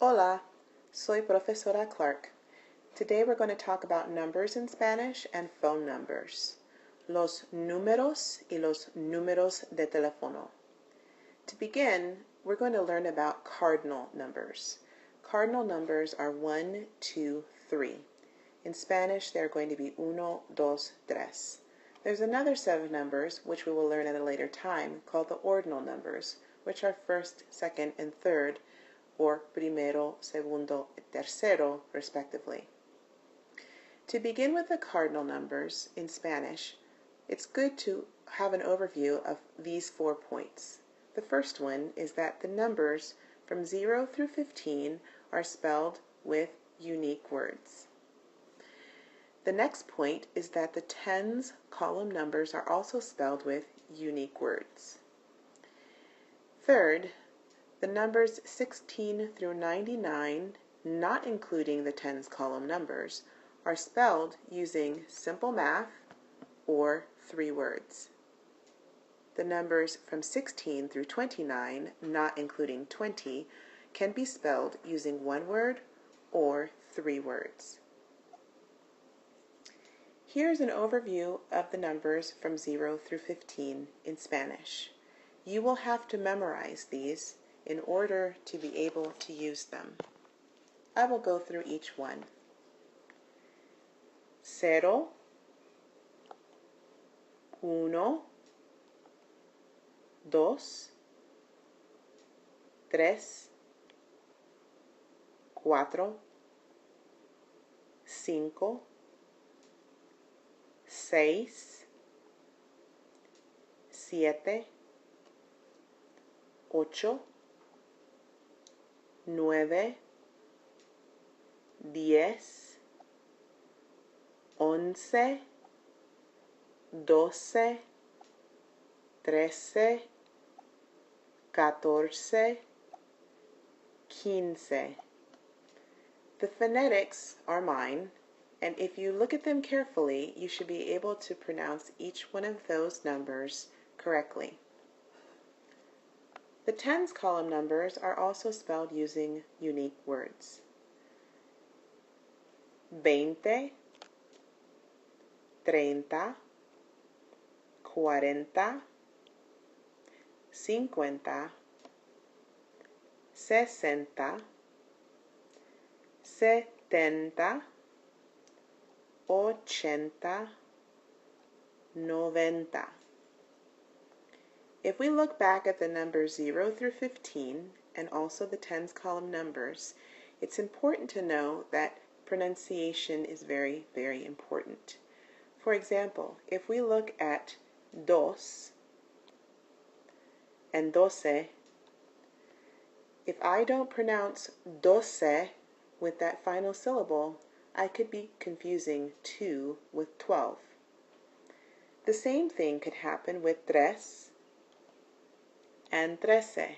Hola, soy Profesora Clark. Today we're going to talk about numbers in Spanish and phone numbers. Los números y los números de teléfono. To begin, we're going to learn about cardinal numbers. Cardinal numbers are 1, 2, 3. In Spanish, they're going to be uno, dos, tres. There's another set of numbers, which we will learn at a later time, called the ordinal numbers, which are first, second, and third, or primero, segundo, tercero, respectively. To begin with the cardinal numbers in Spanish, it's good to have an overview of these 4 points. The first one is that the numbers from 0 through 15 are spelled with unique words. The next point is that the tens column numbers are also spelled with unique words. Third, the numbers 16 through 99, not including the tens column numbers, are spelled using simple math or 3 words. The numbers from 16 through 29, not including 20, can be spelled using 1 word or 3 words. Here's an overview of the numbers from 0 through 15 in Spanish. You will have to memorize these in order to be able to use them. I will go through each one. 0, 1, 2, 3, 4, 5, 6, 7, 8, 9, 10, 11, 12, 13, 14, 15. The phonetics are mine, and if you look at them carefully, you should be able to pronounce each one of those numbers correctly. The tens column numbers are also spelled using unique words. 20, 30, 40, 50, 60, 70, 80, 90. If we look back at the numbers 0 through 15 and also the tens column numbers, it's important to know that pronunciation is very, very important. For example, if we look at dos and doce, if I don't pronounce doce with that final syllable, I could be confusing 2 with 12. The same thing could happen with tres and trece.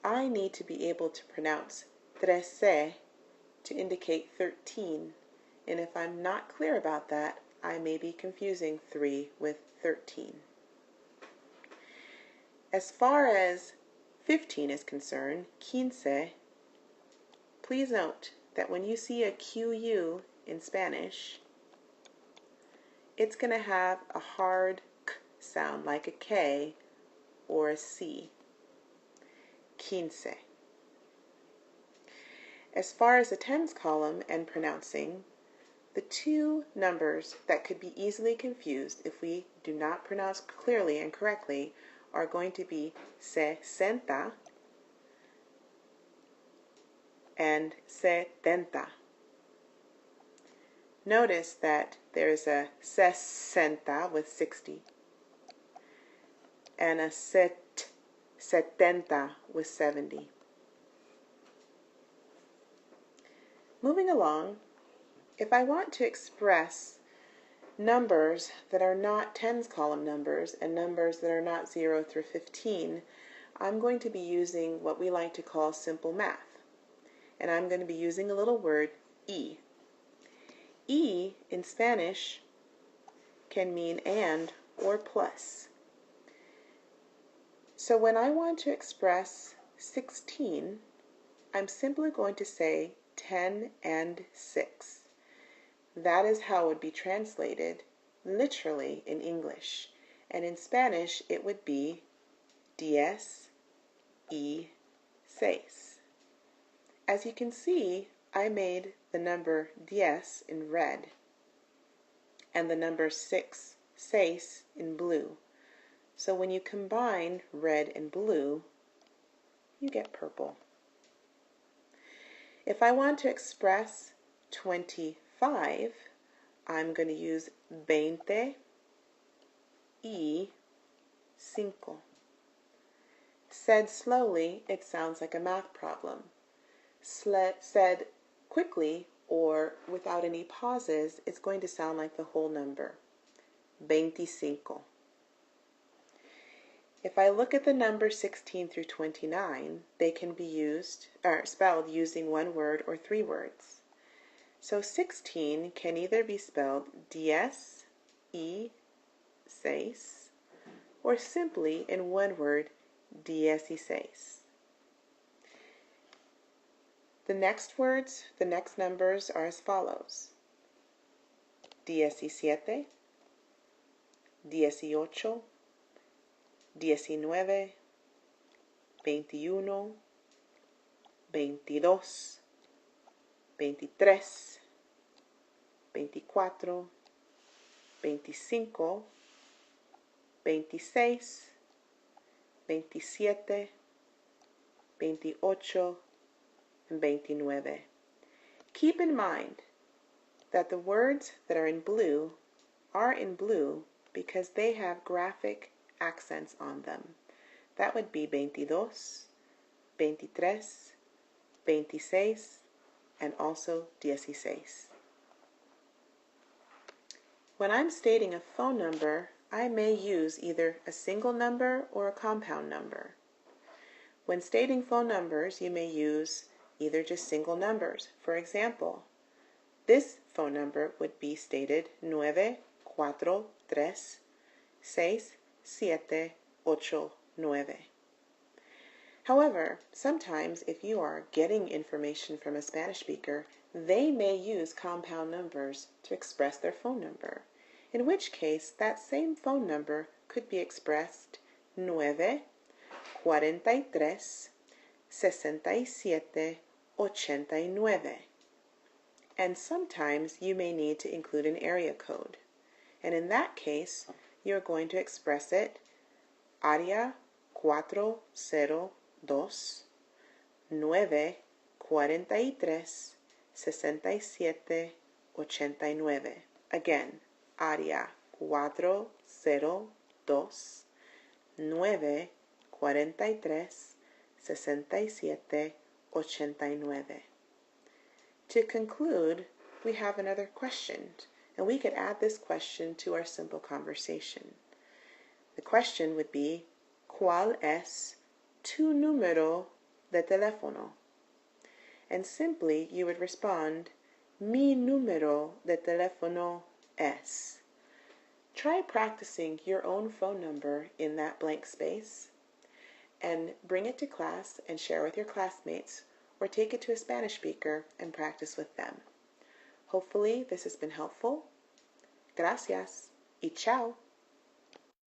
I need to be able to pronounce trece to indicate 13, and if I'm not clear about that, I may be confusing 3 with 13. As far as 15 is concerned, quince, please note that when you see a QU in Spanish, it's going to have a hard K sound like a K or a C. Quince. As far as the tens column and pronouncing, the 2 numbers that could be easily confused if we do not pronounce clearly and correctly are going to be sesenta and setenta. Notice that there is a sesenta with 60 and a setenta with 70. Moving along, if I want to express numbers that are not tens column numbers and numbers that are not 0 through 15, I'm going to be using what we like to call simple math. And I'm going to be using a little word, y. Y in Spanish can mean and or plus. So when I want to express 16, I'm simply going to say 10 and 6. That is how it would be translated literally in English. And in Spanish, it would be 10 y 6. As you can see, I made the number 10 in red and the number 6 in blue. So when you combine red and blue, you get purple. If I want to express 25, I'm going to use 20 y 5. Said slowly, it sounds like a math problem. Said quickly or without any pauses, it's going to sound like the whole number, 25. If I look at the numbers 16 through 29, they can be spelled using one word or three words. So 16 can either be spelled 10 y 6 or simply in one word, 16. The next numbers are as follows: 17, 18, 19, 21, 22, 23, 24, 25, 26, 27, 28, and 29. Keep in mind that the words that are in blue because they have graphic accents on them. That would be 22, 23, 26, and also 16. When I'm stating a phone number, I may use either a single number or a compound number. When stating phone numbers, you may use either just single numbers. For example, this phone number would be stated 943-678-89. However, sometimes if you are getting information from a Spanish speaker, they may use compound numbers to express their phone number, in which case that same phone number could be expressed 943-6789. And sometimes you may need to include an area code. And in that case, you're going to express it área 402-943-6789. Again, área 402-943-6789. To conclude, we have another question, and we could add this question to our simple conversation. The question would be, ¿Cuál es tu número de teléfono? And simply you would respond, Mi número de teléfono es. Try practicing your own phone number in that blank space and bring it to class and share with your classmates, or take it to a Spanish speaker and practice with them. Hopefully this has been helpful. Gracias y chao.